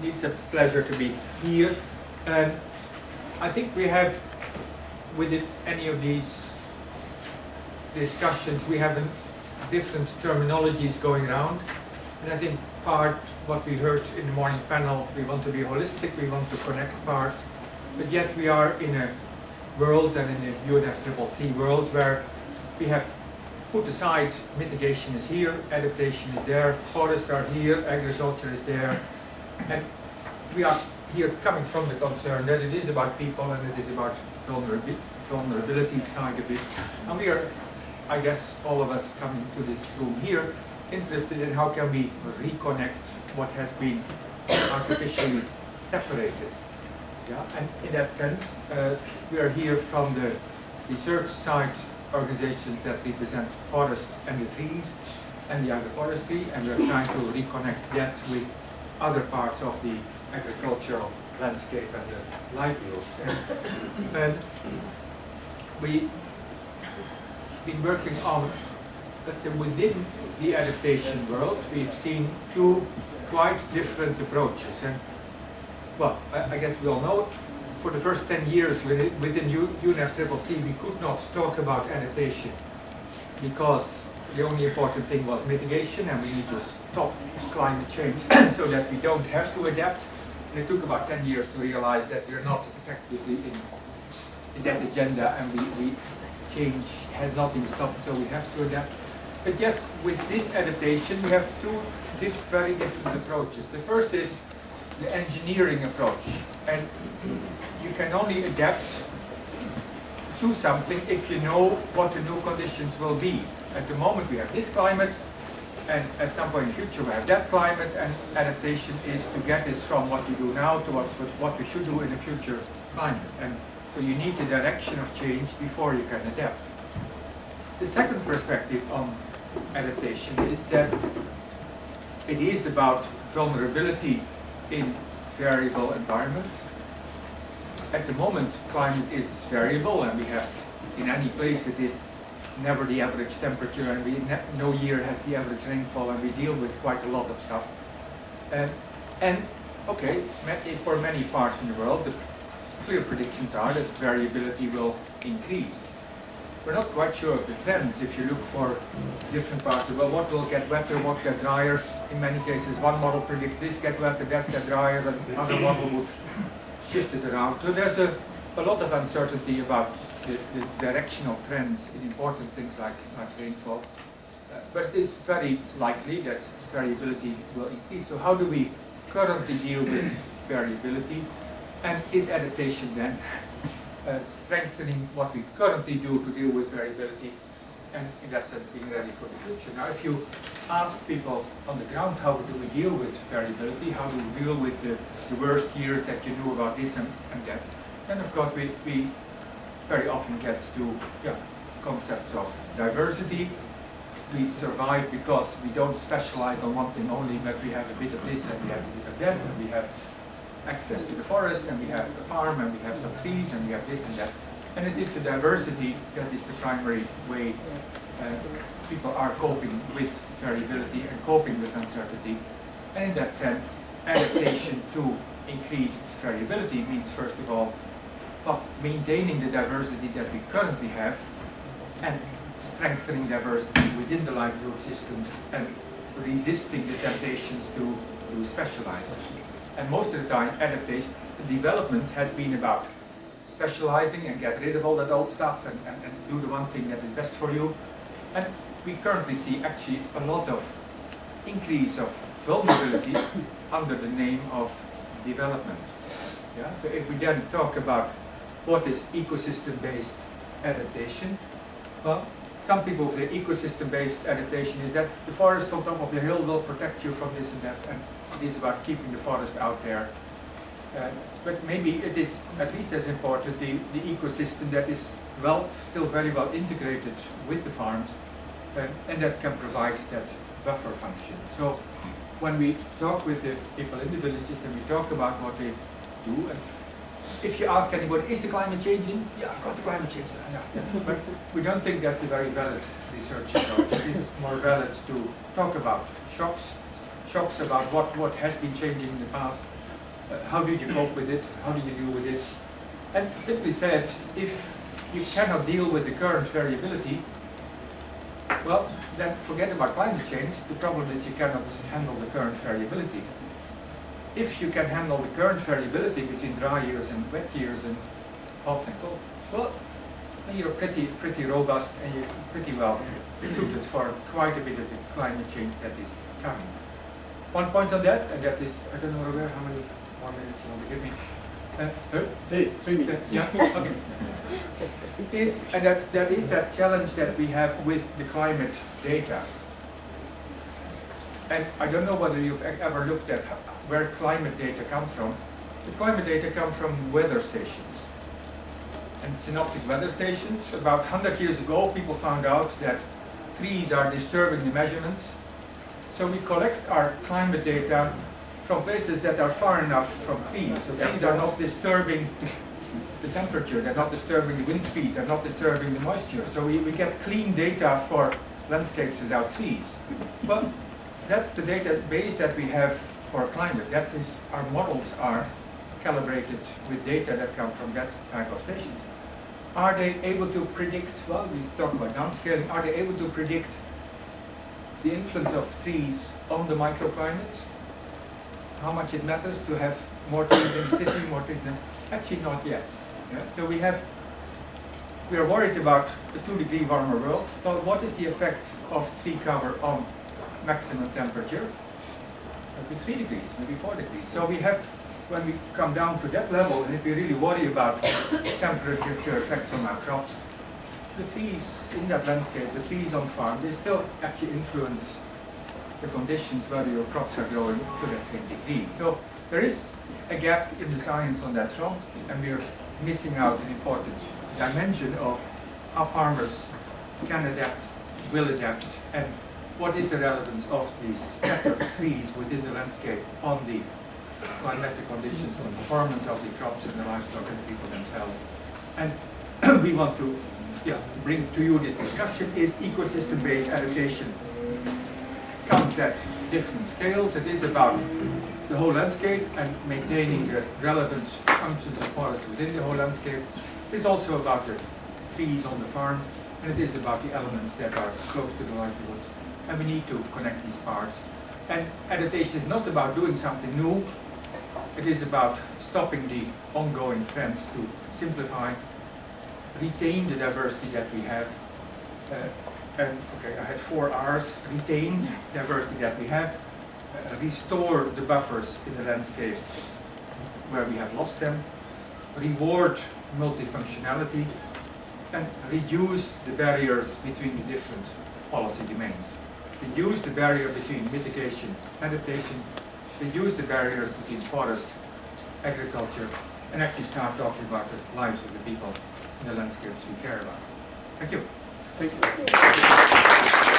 It's a pleasure to be here. I think we have, with any of these discussions, we have different terminologies going around. And I think part what we heard in the morning panel, we want to be holistic, we want to connect parts, but yet we are in a world and in a UNFCCC world where we have put aside mitigation is here, adaptation is there, forests are here, agriculture is there, and we are here coming from the concern that it is about people and it is about vulnerability side of it. And we are, I guess, all of us coming to this room here, interested in how can we reconnect what has been artificially separated. Yeah, and in that sense, we are here from the research side organizations that represent forest and the trees and the agroforestry, and we are trying to reconnect that with other parts of the agricultural landscape and the livelihoods. And we've been working on, let's say, within the adaptation world, we've seen two quite different approaches. And well, I guess we all know, for the first 10 years within UNFCCC, we could not talk about adaptation because the only important thing was mitigation, and we need to stop climate change so that we don't have to adapt. And it took about 10 years to realize that we're not effectively in that agenda, and change has not been stopped, so we have to adapt. But yet, within adaptation, we have two very different approaches. The first is the engineering approach, and you can only adapt to something if you know what the new conditions will be. At the moment we have this climate, and at some point in the future we have that climate, and adaptation is to get this from what we do now towards what we should do in the future climate. And so you need the direction of change before you can adapt. The second perspective on adaptation is that it is about vulnerability in variable environments. At the moment, climate is variable, and we have, in any place, it is never the average temperature, and no year has the average rainfall, and we deal with quite a lot of stuff. And okay, for many parts in the world, the clear predictions are that variability will increase. We're not quite sure of the trends. If you look for different parts of the world, what will get wetter, what get drier. In many cases, one model predicts this get wetter, that get drier, and another model would shift it around. So there's a lot of uncertainty about the directional trends in important things like rainfall. But it is very likely that variability will increase. So how do we currently deal with variability? And is adaptation then strengthening what we currently do to deal with variability, and in that sense being ready for the future? Now, if you ask people on the ground, how do we deal with variability, how do we deal with the worst years that you knew about this and that, then of course we very often get to concepts of diversity. We survive because we don't specialize on one thing only, but we have a bit of this and we have a bit of that, and we have access to the forest, and we have a farm, and we have some trees, and we have this and that. And it is the diversity that is the primary way people are coping with variability and coping with uncertainty. And in that sense, adaptation to increased variability means, first of all, maintaining the diversity that we currently have and strengthening diversity within the livelihood systems and resisting the temptations to specialize. And most of the time, adaptation, development has been about specializing and get rid of all that old stuff and do the one thing that is best for you. And we currently see actually a lot of increase of vulnerability under the name of development. Yeah? So if we then talk about what is ecosystem-based adaptation, well, some people say ecosystem-based adaptation is that the forest on top of the hill will protect you from this and that, and it is about keeping the forest out there. But maybe it is at least as important the ecosystem that is still very well integrated with the farms, and that can provide that buffer function. So when we talk with the people in the villages and we talk about what they do, and if you ask anybody, is the climate changing? Yeah, of course the climate changing. Yeah. But we don't think that's a very valid research approach. It is more valid to talk about shocks about what has been changing in the past, How did you cope with it? How did you deal with it? And simply said, if you cannot deal with the current variability, well, then forget about climate change. The problem is you cannot handle the current variability. If you can handle the current variability between dry years and wet years and hot and cold, well, then you're pretty robust and you're pretty well suited for quite a bit of the climate change that is coming. One point on that, and that is, I don't know, Robert, how many more minutes you want to give me? Please, 3 minutes. Yeah, okay. That is that challenge that we have with the climate data. And I don't know whether you've ever looked at where climate data comes from. The climate data comes from weather stations. And synoptic weather stations. About 100 years ago, people found out that trees are disturbing the measurements. So we collect our climate data from places that are far enough from trees. So trees are not disturbing the temperature, they're not disturbing the wind speed, they're not disturbing the moisture. So we get clean data for landscapes without trees. But that's the database that we have for climate. That is, our models are calibrated with data that come from that type of stations. Are they able to predict, well, we talk about downscaling, are they able to predict the influence of trees on the microclimate? How much it matters to have more trees in the city, more trees in the... Actually not yet. Yeah? So we are worried about a 2-degree warmer world. So what is the effect of tree cover on maximum temperature? Maybe 3 degrees, maybe 4 degrees. So we have, when we come down to that level, and if we really worry about temperature effects on our crops, the trees in that landscape, the trees on farm, they still actually influence the conditions whether your crops are growing to that same degree. So there is a gap in the science on that front, and we're missing out an important dimension of how farmers can adapt, will adapt, and what is the relevance of these scattered trees within the landscape on the climatic conditions, on the performance of the crops and the livestock and the people themselves. And we want to bring to you this discussion. Is ecosystem-based adaptation comes at different scales. It is about the whole landscape and maintaining the relevant functions of forests within the whole landscape. It is also about the trees on the farm, and it is about the elements that are close to the livelihoods. And we need to connect these parts. And adaptation is not about doing something new. It is about stopping the ongoing trend to simplify, retain the diversity that we have. I had 4 R's: retain diversity that we have, restore the buffers in the landscape where we have lost them, reward multifunctionality, and reduce the barriers between the different policy domains. Reduce the barrier between mitigation, adaptation, reduce the barriers between forest, agriculture, and actually start talking about the lives of the people in the landscapes we care about. Thank you. Thank you.